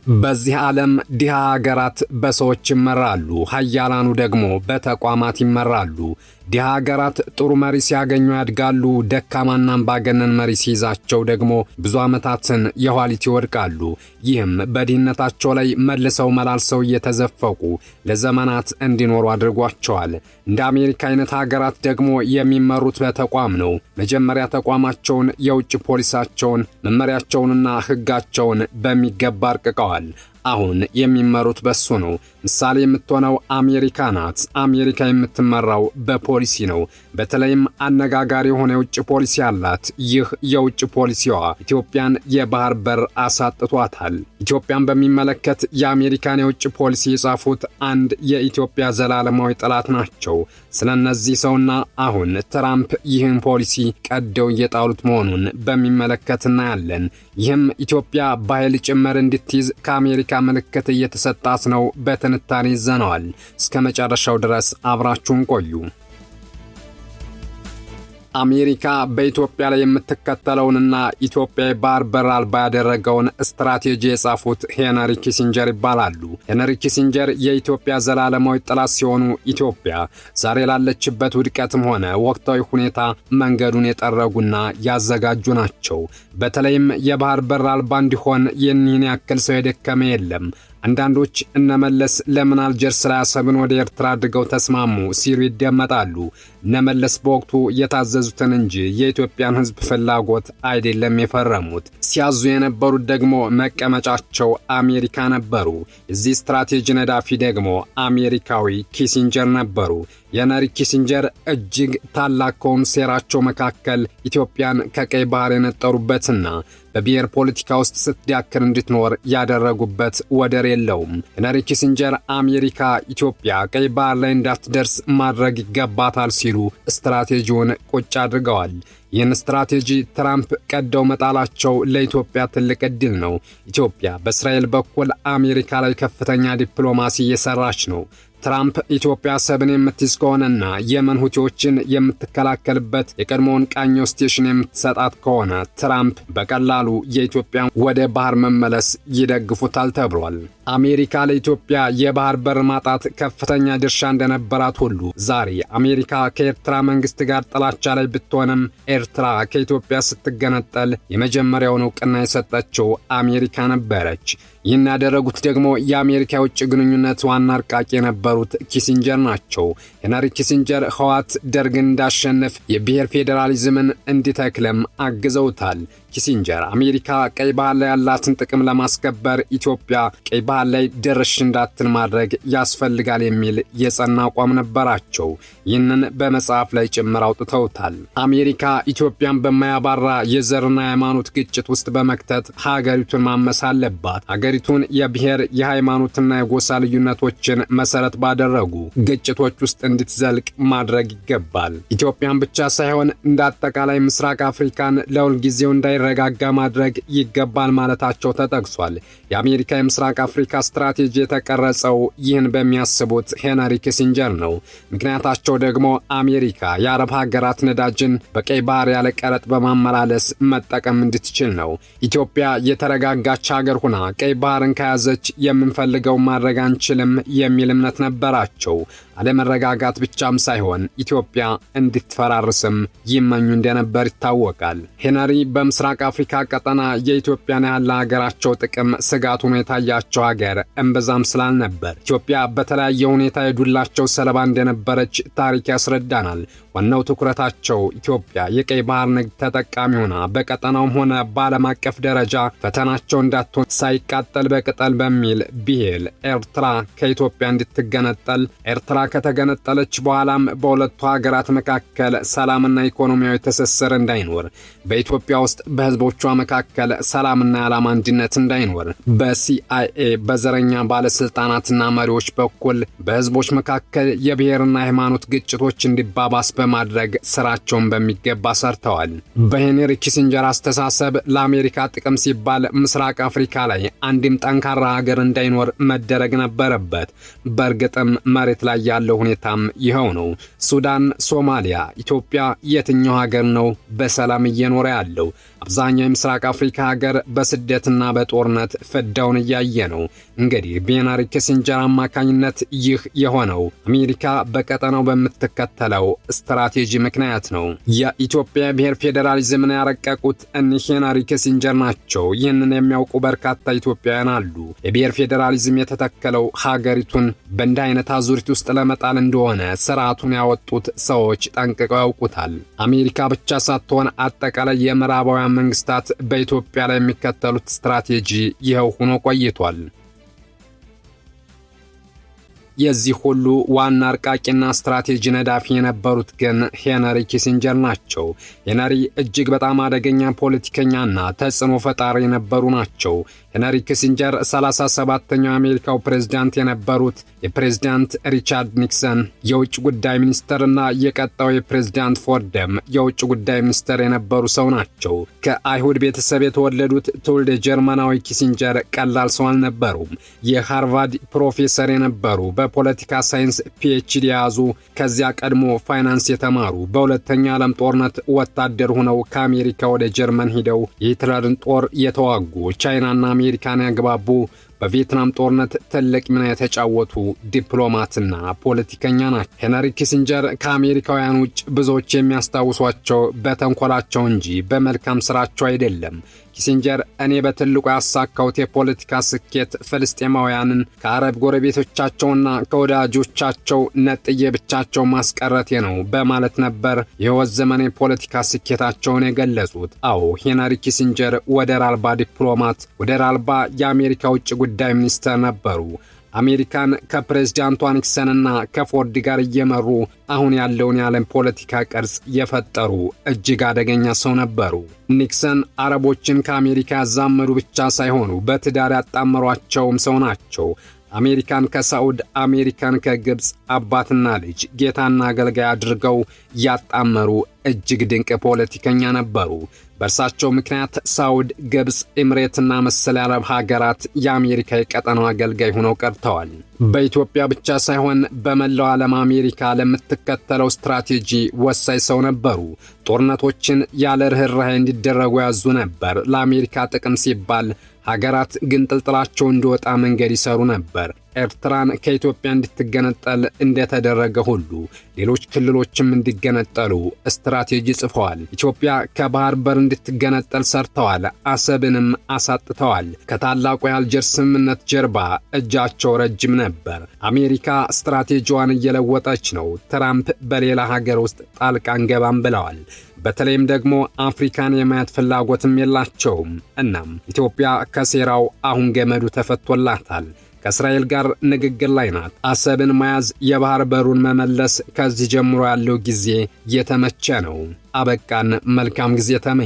በዚህ ዓለም ድሃ ሀገራት በሰዎች ይመራሉ፣ ሀያላኑ ደግሞ በተቋማት ይመራሉ። ድሃ ሀገራት ጥሩ መሪ ሲያገኙ ያድጋሉ፣ ደካማና አምባገነን መሪ ሲይዛቸው ደግሞ ብዙ ዓመታትን የኋሊት ይወድቃሉ። ይህም በድህነታቸው ላይ መልሰው መላልሰው እየተዘፈቁ ለዘመናት እንዲኖሩ አድርጓቸዋል። እንደ አሜሪካ አይነት ሀገራት ደግሞ የሚመሩት በተቋም ነው። መጀመሪያ ተቋማቸውን፣ የውጭ ፖሊሳቸውን፣ መመሪያቸውንና ሕጋቸውን በሚገባ አርቅቀዋል። አሁን የሚመሩት በሱ ነው። ምሳሌ የምትሆነው አሜሪካ ናት። አሜሪካ የምትመራው በፖሊሲ ነው። በተለይም አነጋጋሪ የሆነ የውጭ ፖሊሲ አላት። ይህ የውጭ ፖሊሲዋ ኢትዮጵያን የባህር በር አሳጥቷታል። ኢትዮጵያን በሚመለከት የአሜሪካን የውጭ ፖሊሲ የጻፉት አንድ የኢትዮጵያ ዘላለማዊ ጠላት ናቸው። ስለነዚህ ሰውና አሁን ትራምፕ ይህን ፖሊሲ ቀደው እየጣሉት መሆኑን በሚመለከት እናያለን። ይህም ኢትዮጵያ በኃይል ጭምር እንድትይዝ ከአሜሪካ ምልክት እየተሰጣት ነው። በትንታኔ ይዘነዋል። እስከ መጨረሻው ድረስ አብራችሁን ቆዩ። አሜሪካ በኢትዮጵያ ላይ የምትከተለውንና ኢትዮጵያ የባህር በር አልባ ያደረገውን ስትራቴጂ የጻፉት ሄነሪ ኪሲንጀር ይባላሉ። ሄነሪ ኪሲንጀር የኢትዮጵያ ዘላለማዊ ጠላት ሲሆኑ ኢትዮጵያ ዛሬ ላለችበት ውድቀትም ሆነ ወቅታዊ ሁኔታ መንገዱን የጠረጉና ያዘጋጁ ናቸው። በተለይም የባህር በር አልባ እንዲሆን ይህን ያክል ሰው የደከመ የለም። አንዳንዶች እነመለስ ለምን አልጀርስ ላይ አሰብን ወደ ኤርትራ አድርገው ተስማሙ ሲሉ ይደመጣሉ። እነመለስ በወቅቱ የታዘዙትን እንጂ የኢትዮጵያን ሕዝብ ፍላጎት አይደለም የፈረሙት። ሲያዙ የነበሩት ደግሞ መቀመጫቸው አሜሪካ ነበሩ። የዚህ ስትራቴጂ ነዳፊ ደግሞ አሜሪካዊ ኪሲንጀር ነበሩ። የሄነሪ ኪሲንጀር እጅግ ታላቅ ከሆኑ ሴራቸው መካከል ኢትዮጵያን ከቀይ ባህር የነጠሩበትና በብሔር ፖለቲካ ውስጥ ስትዳክር እንድትኖር ያደረጉበት ወደር የለውም። ሄነሪ ኪሲንጀር አሜሪካ ኢትዮጵያ ቀይ ባህር ላይ እንዳትደርስ ማድረግ ይገባታል ሲሉ ስትራቴጂውን ቁጭ አድርገዋል። ይህን ስትራቴጂ ትራምፕ ቀደው መጣላቸው ለኢትዮጵያ ትልቅ ዕድል ነው። ኢትዮጵያ በእስራኤል በኩል አሜሪካ ላይ ከፍተኛ ዲፕሎማሲ እየሰራች ነው። ትራምፕ ኢትዮጵያ አሰብን የምትይዝ ከሆነና የመን ሁቲዎችን የምትከላከልበት የቀድሞውን ቃኘው ስቴሽን የምትሰጣት ከሆነ ትራምፕ በቀላሉ የኢትዮጵያን ወደ ባህር መመለስ ይደግፉታል ተብሏል። አሜሪካ ለኢትዮጵያ የባህር በር ማጣት ከፍተኛ ድርሻ እንደነበራት ሁሉ ዛሬ አሜሪካ ከኤርትራ መንግስት ጋር ጥላቻ ላይ ብትሆንም ኤርትራ ከኢትዮጵያ ስትገነጠል የመጀመሪያውን እውቅና የሰጠችው አሜሪካ ነበረች። ይህን ያደረጉት ደግሞ የአሜሪካ የውጭ ግንኙነት ዋና አርቃቂ የነበሩት ኪሲንጀር ናቸው። ሄነሪ ኪሲንጀር ህወሓት ደርግን እንዳሸንፍ የብሔር ፌዴራሊዝምን እንዲተክልም አግዘውታል። ኪሲንጀር አሜሪካ ቀይ ባህር ላይ ያላትን ጥቅም ለማስከበር ኢትዮጵያ ቀይ ባህር ላይ ድርሽ እንዳትል ማድረግ ያስፈልጋል የሚል የጸና አቋም ነበራቸው። ይህንን በመጽሐፍ ላይ ጭምር አውጥተውታል። አሜሪካ ኢትዮጵያን በማያባራ የዘርና የሃይማኖት ግጭት ውስጥ በመክተት ሀገሪቱን ማመስ አለባት። ሀገሪቱን የብሔር የሃይማኖትና የጎሳ ልዩነቶችን መሰረት ባደረጉ ግጭቶች ውስጥ እንድትዘልቅ ማድረግ ይገባል። ኢትዮጵያን ብቻ ሳይሆን እንደ አጠቃላይ ምስራቅ አፍሪካን ለሁልጊዜው እንዳይረጋጋ ማድረግ ይገባል ማለታቸው ተጠቅሷል። የአሜሪካ የምስራቅ አፍሪካ ስትራቴጂ የተቀረጸው ይህን በሚያስቡት ሄነሪ ኪሲንጀር ነው። ምክንያታቸው ደግሞ አሜሪካ የአረብ ሀገራት ነዳጅን በቀይ ባህር ያለ ቀረጥ በማመላለስ መጠቀም እንድትችል ነው። ኢትዮጵያ የተረጋጋች ሀገር ሁና ቀይ ባህርን ከያዘች የምንፈልገው ማድረግ አንችልም የሚል እምነት ነበራቸው። አለመረጋጋት ብቻም ሳይሆን ኢትዮጵያ እንድትፈራርስም ይመኙ እንደነበር ይታወቃል። ሄነሪ በምስራቅ አፍሪካ ቀጠና የኢትዮጵያን ያህል ሀገራቸው ጥቅም ስጋት ሆኖ የታያቸው ሀገር እምብዛም ስላልነበር ኢትዮጵያ በተለያየ ሁኔታ የዱላቸው ሰለባ እንደነበረች ታሪክ ያስረዳናል። ዋናው ትኩረታቸው ኢትዮጵያ የቀይ ባህር ንግድ ተጠቃሚ ሆና በቀጠናውም ሆነ በዓለም አቀፍ ደረጃ ፈተናቸው እንዳትሆን ሳይቃጠል በቅጠል በሚል ብሂል ኤርትራ ከኢትዮጵያ እንድትገነጠል፣ ኤርትራ ከተገነጠለች በኋላም በሁለቱ ሀገራት መካከል ሰላምና ኢኮኖሚያዊ ትስስር እንዳይኖር፣ በኢትዮጵያ ውስጥ በህዝቦቿ መካከል ሰላምና የዓላማ አንድነት እንዳይኖር በሲአይኤ በዘረኛ ባለስልጣናትና መሪዎች በኩል በህዝቦች መካከል የብሔርና ሃይማኖት ግጭቶች እንዲባባስ በማድረግ ስራቸውን በሚገባ ሰርተዋል። በሄነሪ ኪሲንጀር አስተሳሰብ ለአሜሪካ ጥቅም ሲባል ምስራቅ አፍሪካ ላይ አንድም ጠንካራ ሀገር እንዳይኖር መደረግ ነበረበት። በእርግጥም መሬት ላይ ያለው ሁኔታም ይኸው ነው። ሱዳን፣ ሶማሊያ፣ ኢትዮጵያ የትኛው ሀገር ነው በሰላም እየኖረ ያለው? አብዛኛው የምስራቅ አፍሪካ ሀገር በስደትና በጦርነት ፍዳውን እያየ ነው። እንግዲህ በሄነሪ ኪሲንጀር አማካኝነት ይህ የሆነው አሜሪካ በቀጠናው በምትከተለው ስትራቴጂ ምክንያት ነው። የኢትዮጵያ ብሔር ፌዴራሊዝምን ያረቀቁት እኒህ ሄነሪ ኪሲንጀር ናቸው። ይህንን የሚያውቁ በርካታ ኢትዮጵያውያን አሉ። የብሔር ፌዴራሊዝም የተተከለው ሀገሪቱን በእንዲህ አይነት አዙሪት ውስጥ ለመጣል እንደሆነ ስርዓቱን ያወጡት ሰዎች ጠንቅቀው ያውቁታል። አሜሪካ ብቻ ሳትሆን አጠቃላይ የምዕራባውያን መንግስታት በኢትዮጵያ ላይ የሚከተሉት ስትራቴጂ ይኸው ሆኖ ቆይቷል። የዚህ ሁሉ ዋና አርቃቂና ስትራቴጂ ነዳፊ የነበሩት ግን ሄነሪ ኪሲንጀር ናቸው። ሄነሪ እጅግ በጣም አደገኛ ፖለቲከኛና ተጽዕኖ ፈጣሪ የነበሩ ናቸው። ሄነሪ ኪሲንጀር 37ኛው የአሜሪካው ፕሬዝዳንት የነበሩት የፕሬዝዳንት ሪቻርድ ኒክሰን የውጭ ጉዳይ ሚኒስትርና የቀጣዩ የፕሬዝዳንት ፎርድም የውጭ ጉዳይ ሚኒስትር የነበሩ ሰው ናቸው። ከአይሁድ ቤተሰብ የተወለዱት ትውልደ ጀርመናዊ ኪሲንጀር ቀላል ሰው አልነበሩም። የሃርቫርድ ፕሮፌሰር የነበሩ፣ በፖለቲካ ሳይንስ ፒኤችዲ የያዙ፣ ከዚያ ቀድሞ ፋይናንስ የተማሩ፣ በሁለተኛ ዓለም ጦርነት ወታደር ሆነው ከአሜሪካ ወደ ጀርመን ሂደው የሂትለርን ጦር የተዋጉ፣ ቻይናና አሜሪካን ያግባቡ፣ በቪየትናም ጦርነት ትልቅ ሚና የተጫወቱ ዲፕሎማትና ፖለቲከኛ ናቸው። ሄነሪ ኪሲንጀር ከአሜሪካውያን ውጭ ብዙዎች የሚያስታውሷቸው በተንኮላቸው እንጂ በመልካም ስራቸው አይደለም። ኪሲንጀር እኔ በትልቁ ያሳካሁት የፖለቲካ ስኬት ፍልስጤማውያንን ከአረብ ጎረቤቶቻቸውና ከወዳጆቻቸው ነጥዬ ብቻቸው ማስቀረቴ ነው በማለት ነበር የህይወት ዘመን የፖለቲካ ስኬታቸውን የገለጹት። አዎ ሄነሪ ኪሲንጀር ወደር አልባ ዲፕሎማት፣ ወደር አልባ የአሜሪካ ውጭ ጉዳይ ሚኒስትር ነበሩ። አሜሪካን ከፕሬዝዳንቷ ኒክሰንና ከፎርድ ጋር እየመሩ አሁን ያለውን የዓለም ፖለቲካ ቅርጽ የፈጠሩ እጅግ አደገኛ ሰው ነበሩ። ኒክሰን አረቦችን ከአሜሪካ ያዛመዱ ብቻ ሳይሆኑ በትዳር ያጣመሯቸውም ሰው ናቸው። አሜሪካን ከሳዑድ፣ አሜሪካን ከግብፅ አባትና ልጅ፣ ጌታና አገልጋይ አድርገው ያጣመሩ እጅግ ድንቅ ፖለቲከኛ ነበሩ። በእርሳቸው ምክንያት ሳዑድ፣ ግብፅ፣ ኤምሬትና መሰል የአረብ ሀገራት የአሜሪካ የቀጠናው አገልጋይ ሆነው ቀርተዋል። በኢትዮጵያ ብቻ ሳይሆን በመላው ዓለም አሜሪካ ለምትከተለው ስትራቴጂ ወሳኝ ሰው ነበሩ። ጦርነቶችን ያለ ርህራሄ እንዲደረጉ ያዙ ነበር። ለአሜሪካ ጥቅም ሲባል ሀገራት ግንጥልጥላቸው እንዲወጣ መንገድ ይሰሩ ነበር። ኤርትራን ከኢትዮጵያ እንድትገነጠል እንደተደረገ ሁሉ ሌሎች ክልሎችም እንዲገነጠሉ ስትራቴጂ ጽፈዋል። ኢትዮጵያ ከባህር በር እንድትገነጠል ሰርተዋል። አሰብንም አሳጥተዋል። ከታላቁ የአልጀርስ ስምምነት ጀርባ እጃቸው ረጅም ነበር። አሜሪካ ስትራቴጂዋን እየለወጠች ነው። ትራምፕ በሌላ ሀገር ውስጥ ጣልቃ አንገባም ብለዋል። በተለይም ደግሞ አፍሪካን የማየት ፍላጎትም የላቸውም። እናም ኢትዮጵያ ከሴራው አሁን ገመዱ ተፈቶላታል። ከእስራኤል ጋር ንግግር ላይ ናት። አሰብን መያዝ፣ የባህር በሩን መመለስ፣ ከዚህ ጀምሮ ያለው ጊዜ የተመቸ ነው። አበቃን። መልካም ጊዜ ተመኝ